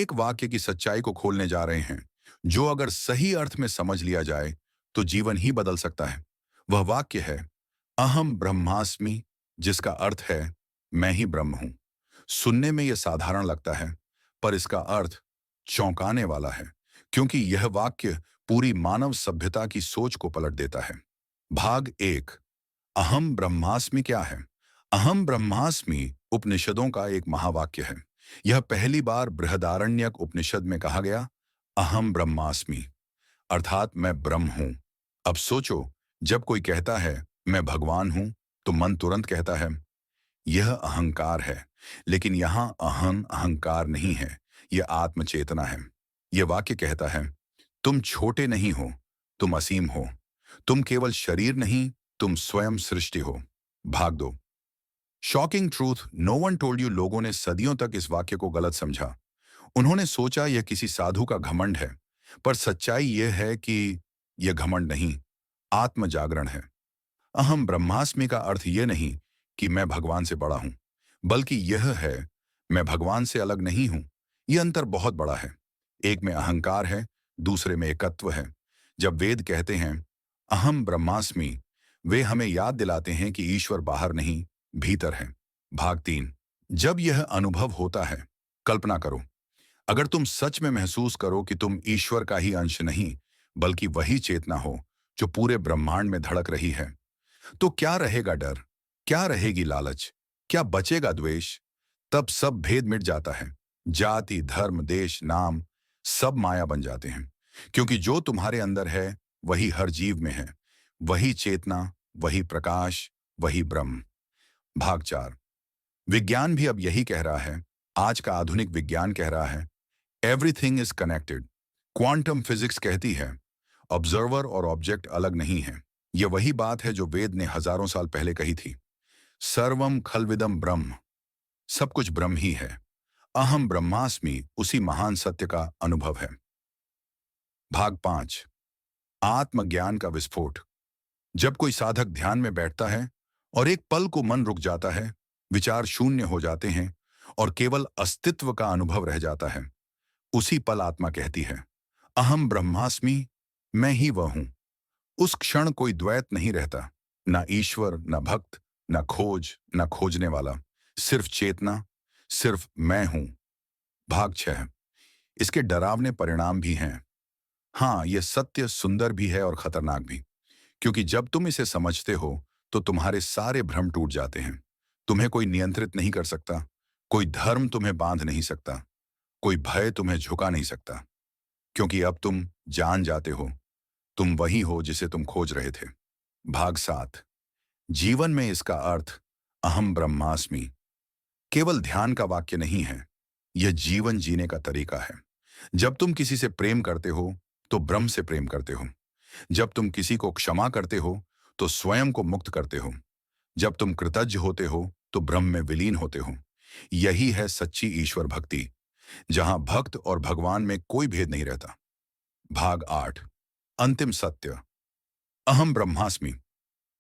एक वाक्य की सच्चाई को खोलने जा रहे हैं जो अगर सही अर्थ में समझ लिया जाए तो जीवन ही बदल सकता है। वह वाक्य है अहम ब्रह्मास्मि, जिसका अर्थ है मैं ही ब्रह्म हूं। सुनने में यह साधारण लगता है, पर इसका अर्थ चौंकाने वाला है, क्योंकि यह वाक्य पूरी मानव सभ्यता की सोच को पलट देता है। भाग एक, अहम ब्रह्मास्मि क्या है? अहम ब्रह्मास्मि उपनिषदों का एक महावाक्य है। यह पहली बार बृहदारण्यक उपनिषद में कहा गया, अहम ब्रह्मास्मि, अर्थात मैं ब्रह्म हूं। अब सोचो, जब कोई कहता है मैं भगवान हूं, तो मन तुरंत कहता है यह अहंकार है। लेकिन यहां अहम अहंकार नहीं है, यह आत्मचेतना है। यह वाक्य कहता है तुम छोटे नहीं हो, तुम असीम हो। तुम केवल शरीर नहीं, तुम स्वयं सृष्टि हो। भाग दो। Shocking truth, no one told you. लोगों ने सदियों तक इस वाक्य को गलत समझा। उन्होंने सोचा यह किसी साधु का घमंड है, पर सच्चाई यह है कि यह घमंड नहीं, आत्म जागरण है। अहम ब्रह्मास्मि का अर्थ यह नहीं कि मैं भगवान से बड़ा हूं, बल्कि यह है मैं भगवान से अलग नहीं हूं। यह अंतर बहुत बड़ा है। एक में अहंकार है, दूसरे में एकत्व है। जब वेद कहते हैं अहम ब्रह्मास्मि, वे हमें याद दिलाते हैं कि ईश्वर बाहर नहीं, भीतर है। भाग तीन, जब यह अनुभव होता है, कल्पना करो, अगर तुम सच में महसूस करो कि तुम ईश्वर का ही अंश नहीं, बल्कि वही चेतना हो जो पूरे ब्रह्मांड में धड़क रही है, तो क्या रहेगा डर? क्या रहेगी लालच? क्या बचेगा द्वेष? तब सब भेद मिट जाता है। जाति, धर्म, देश, नाम, सब माया बन जाते हैं। क्योंकि जो तुम्हारे अंदर है वही हर जीव में है। वही चेतना, वही प्रकाश, वही ब्रह्म। भाग चार, विज्ञान भी अब यही कह रहा है। आज का आधुनिक विज्ञान कह रहा है everything is connected. Quantum physics कहती है ऑब्जर्वर और ऑब्जेक्ट अलग नहीं है। यह वही बात है जो वेद ने हजारों साल पहले कही थी, सर्वम खलविदम ब्रह्म, सब कुछ ब्रह्म ही है। अहम ब्रह्मास्मि उसी महान सत्य का अनुभव है। भाग पांच, आत्मज्ञान का विस्फोट। जब कोई साधक ध्यान में बैठता है और एक पल को मन रुक जाता है, विचार शून्य हो जाते हैं और केवल अस्तित्व का अनुभव रह जाता है, उसी पल आत्मा कहती है अहम ब्रह्मास्मि, मैं ही वह हूं। उस क्षण कोई द्वैत नहीं रहता, ना ईश्वर, ना भक्त, ना खोज, ना खोजने वाला, सिर्फ चेतना, सिर्फ मैं हूं। भाग छह, इसके डरावने परिणाम भी हैं। हाँ, यह सत्य सुंदर भी है और खतरनाक भी, क्योंकि जब तुम इसे समझते हो तो तुम्हारे सारे भ्रम टूट जाते हैं। तुम्हें कोई नियंत्रित नहीं कर सकता, कोई धर्म तुम्हें बांध नहीं सकता, कोई भय तुम्हें झुका नहीं सकता, क्योंकि अब तुम जान जाते हो तुम वही हो जिसे तुम खोज रहे थे। भाग सात, जीवन में इसका अर्थ अहम ब्रह्मास्मि केवल ध्यान का वाक्य नहीं है, यह जीवन जीने का तरीका है। जब तुम किसी से प्रेम करते हो तो ब्रह्म से प्रेम करते हो। जब तुम किसी को क्षमा करते हो तो स्वयं को मुक्त करते हो। जब तुम कृतज्ञ होते हो तो ब्रह्म में विलीन होते हो। यही है सच्ची ईश्वर भक्ति, जहां भक्त और भगवान में कोई भेद नहीं रहता। भाग आठ, अंतिम सत्य, अहम ब्रह्मास्मि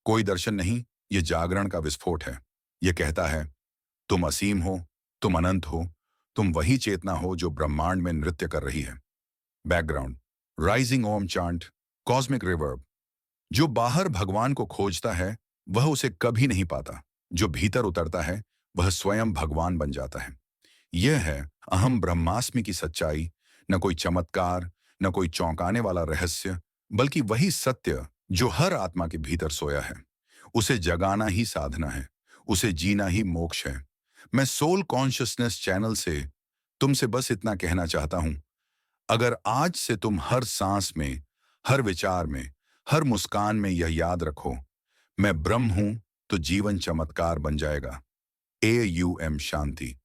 कोई दर्शन नहीं, यह जागरण का विस्फोट है। यह कहता है तुम असीम हो, तुम अनंत हो, तुम वही चेतना हो जो ब्रह्मांड में नृत्य कर रही है। बैकग्राउंड, राइजिंग ओम चांट, कॉस्मिक रिवर्ब। जो बाहर भगवान को खोजता है वह उसे कभी नहीं पाता। जो भीतर उतरता है वह स्वयं भगवान बन जाता है। यह है अहम ब्रह्मास्मि की सच्चाई, न कोई चमत्कार, न कोई चौंकाने वाला रहस्य, बल्कि वही सत्य जो हर आत्मा के भीतर सोया है। उसे जगाना ही साधना है, उसे जीना ही मोक्ष है। मैं सोल कॉन्शियसनेस चैनल से तुमसे बस इतना कहना चाहता हूं, अगर आज से तुम हर सांस में, हर विचार में, हर मुस्कान में यह याद रखो मैं ब्रह्म हूं, तो जीवन चमत्कार बन जाएगा। AUM शांति।